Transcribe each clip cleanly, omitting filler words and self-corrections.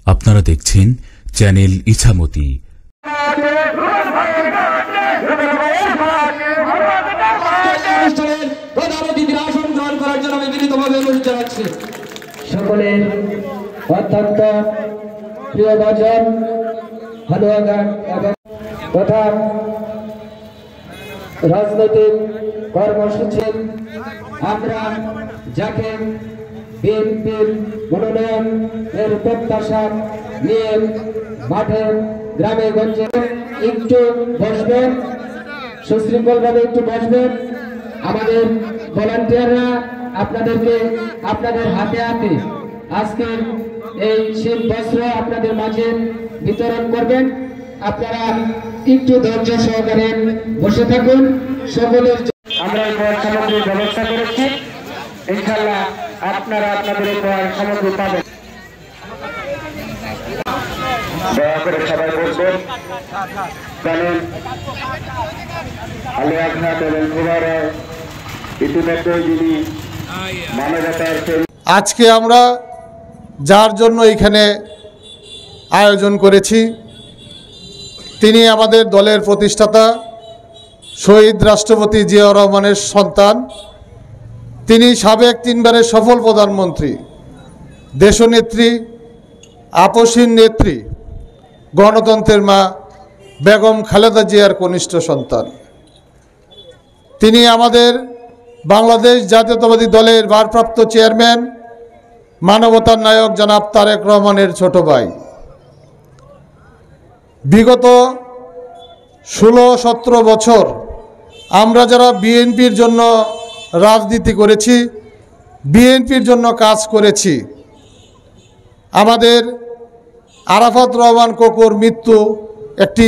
আপনারা দেখছেন চ্যানেল ইছামতি। সকলের অত্যন্ত প্রিয় ভজন হালুয়াঘাট এবং তথা রাজনৈতিক কর্মসূচি আমরা যাকে বিএনপির মনোনয়ন এর প্রত্যাশা নিয়ে মাঠে গ্রামে গঞ্জে একটু বসবেন, সুশৃঙ্খলভাবে একটু বসবেন। আমাদের ভলান্টিয়াররা আপনাদেরকে আপনাদের হাতে হাতে আজকের এই শীত বস্ত্র আপনাদের মাঝে বিতরণ করবেন। আপনারা একটু ধৈর্য সহকারে বসে থাকুন। সকলের আমরা উপহার সামগ্রীর ব্যবস্থা করেছি, ইনশাআল্লাহ আপনারা আপনাদের উপহার সামগ্রী পাবেন। দয়া করে সবাই বসবেন। জানেন হালুয়াঘাট এবং ঘোড়ারা ইতিমধ্যে যিনি মানবতার আজকে আমরা যার জন্য এখানে আয়োজন করেছি তিনি আমাদের দলের প্রতিষ্ঠাতা শহীদ রাষ্ট্রপতি জিয়াউর রহমানের সন্তান। তিনি সাবেক 3 বারের সফল প্রধানমন্ত্রী, দেশনেত্রী, আপসীন নেত্রী, গণতন্ত্রের মা বেগম খালেদা জিয়ার কনিষ্ঠ সন্তান। তিনি আমাদের বাংলাদেশ জাতীয়তাবাদী দলের ভারপ্রাপ্ত চেয়ারম্যান, মানবতার নায়ক জনাব তারেক রহমানের ছোট ভাই। বিগত 16-17 বছর আমরা যারা বিএনপির জন্য রাজনীতি করেছি, বিএনপির জন্য কাজ করেছি, আমাদের আরাফাত রহমান কোকোর মৃত্যু একটি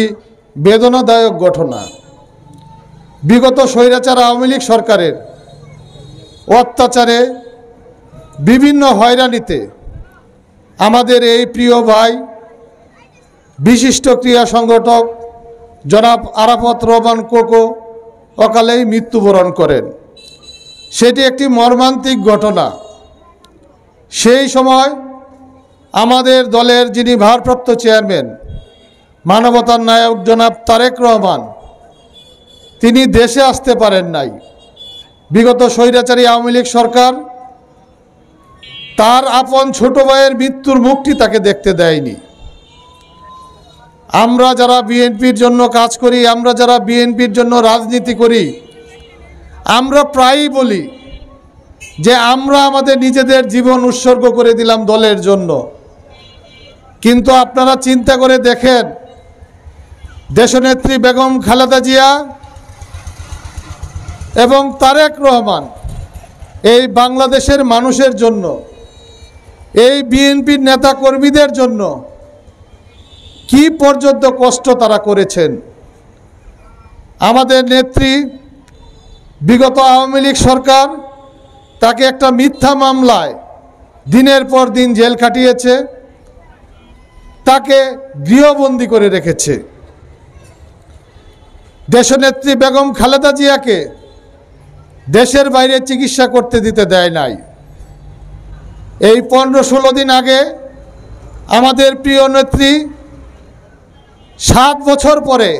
বেদনাদায়ক ঘটনা। বিগত স্বৈরাচার আওয়ামী লীগ সরকারের অত্যাচারে, বিভিন্ন হয়রানিতে আমাদের এই প্রিয় ভাই বিশিষ্ট ক্রীড়া সংগঠক জনাব আরাফাত রহমান কোকো অকালেই মৃত্যুবরণ করেন। সেটি একটি মর্মান্তিক ঘটনা। সেই সময় আমাদের দলের যিনি ভারপ্রাপ্ত চেয়ারম্যান, মানবতার নায়ক জনাব তারেক রহমান, তিনি দেশে আসতে পারেন নাই। বিগত স্বৈরাচারী আওয়ামী লীগ সরকার তার আপন ছোট ভাইয়ের মৃত্যুর মুখটি তাকে দেখতে দেয়নি। আমরা যারা বিএনপির জন্য কাজ করি, আমরা যারা বিএনপির জন্য রাজনীতি করি, আমরা প্রায়ই বলি যে আমরা আমাদের নিজেদের জীবন উৎসর্গ করে দিলাম দলের জন্য। কিন্তু আপনারা চিন্তা করে দেখেন, দেশনেত্রী বেগম খালেদা জিয়া এবং তারেক রহমান এই বাংলাদেশের মানুষের জন্য, এই বিএনপির নেতা কর্মীদের জন্য কি পর্যন্ত কষ্ট তারা করেছেন। আমাদের নেত্রী বিগত আওয়ামী লীগ সরকার তাকে একটা মিথ্যা মামলায় দিনের পর দিন জেল খাটিয়েছে, তাকে গৃহবন্দী করে রেখেছে। দেশনেত্রী বেগম খালেদা জিয়াকে দেশের বাইরে চিকিৎসা করতে দিতে দেয় নাই। এই 15-16 দিন আগে আমাদের প্রিয় নেত্রী 7 বছর পরে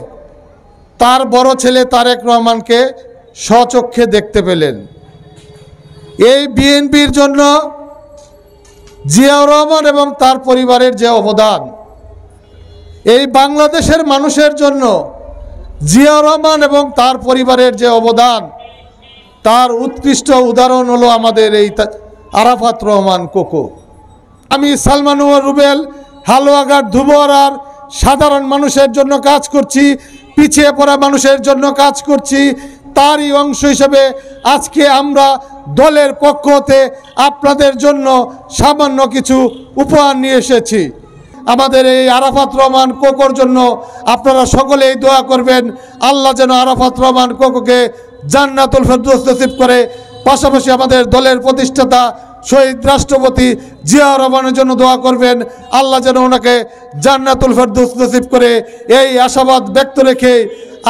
তার বড় ছেলে তারেক রহমানকে স্বচক্ষে দেখতে পেলেন। এই বিএনপির জন্য জিয়াউর রহমান এবং তার পরিবারের যে অবদান, এই বাংলাদেশের মানুষের জন্য জিয়াউর রহমান এবং তার পরিবারের যে অবদান, তার উৎকৃষ্ট উদাহরণ হলো আমাদের এই আরাফাত রহমান কোকো। আমি সালমানুর রুবেল হালুয়াঘাট ধুবরার সাধারণ মানুষের জন্য কাজ করছি, পিছিয়ে পড়া মানুষের জন্য কাজ করছি। তারই অংশ হিসেবে আজকে আমরা দলের পক্ষ হতে আপনাদের জন্য সামান্য কিছু উপহার নিয়ে এসেছি। আমাদের এই আরাফাত রহমান কোকোর জন্য আপনারা সকলেই দোয়া করবেন, আল্লাহ যেন আরাফাত রহমান কোকোকে জান্নাতুল ফেরদৌস নসিব করে। পাশাপাশি আমাদের দলের প্রতিষ্ঠাতা শহীদ রাষ্ট্রপতি জিয়াউর রহমানের জন্য দোয়া করবেন, আল্লাহ যেন ওনাকে জান্নাতুল ফেরদৌস নসিব করে। এই আশাবাদ ব্যক্ত রেখে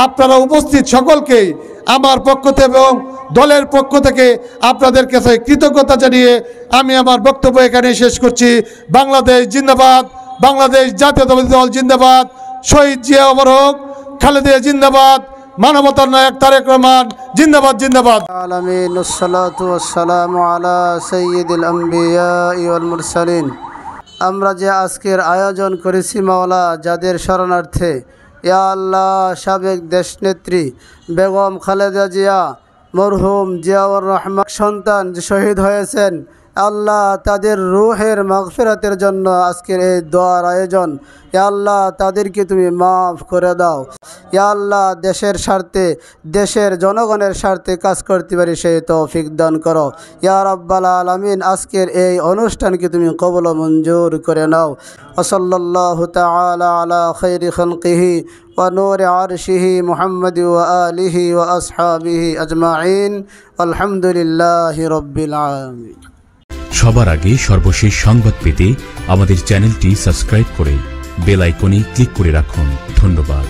আপনারা উপস্থিত সকলকেই আমার পক্ষ থেকে এবং দলের পক্ষ থেকে আপনাদের কাছে কৃতজ্ঞতা জানিয়ে আমি আমার বক্তব্য এখানে শেষ করছি। বাংলাদেশ জিন্দাবাদ, বাংলাদেশ জাতীয়তাবাদী দল জিন্দাবাদ, শহীদ জিয়া অমর হোক, খালেদা জিন্দাবাদ, মানবতার নায়ক তারেক রহমান জিন্দাবাদ জিন্দাবাদ। আলামিন ওয়াসসালাতু ওয়াসসালামু আলা সাইয়্যিদিল আম্বিয়া ওয়াল মুরসালিন। আমরা যে আজকের আয়োজন করেছি মাওলা, যাদের শরণার্থে, ইয়া আল্লাহ, সাবেক দেশনেত্রী বেগম খালেদা জিয়া, মরহুম জিয়াউর রহমান সন্তান যে শহীদ হয়েছেন, আল্লাহ তাদের রূহের মাগফিরাতের জন্য আজকের এই দোয়ার আয়োজন। ইয়া আল্লাহ তাদেরকে তুমি মাফ করে দাও। ইয়া আল্লাহ দেশের স্বার্থে, দেশের জনগণের স্বার্থে কাজ করতে পারি সেই তৌফিক দান করো। ইয়া রাব্বাল আলামিন, আজকের এই অনুষ্ঠানকে তুমি কবুল ও মঞ্জুর করে নাও। ওয়া সাল্লাল্লাহু তাআলা আলা খায়রি খালকিহি ওয়া নূরি আরশিহি মুহাম্মাদি ওয়া আলিহি ওয়া আসহাবিহি আজমাইন। আলহামদুলিল্লাহি রাব্বিল আলামিন। সবার আগে সর্বশেষ সংবাদ পেতে আমাদের চ্যানেলটি সাবস্ক্রাইব করে বেল আইকনে ক্লিক করে রাখুন। ধন্যবাদ।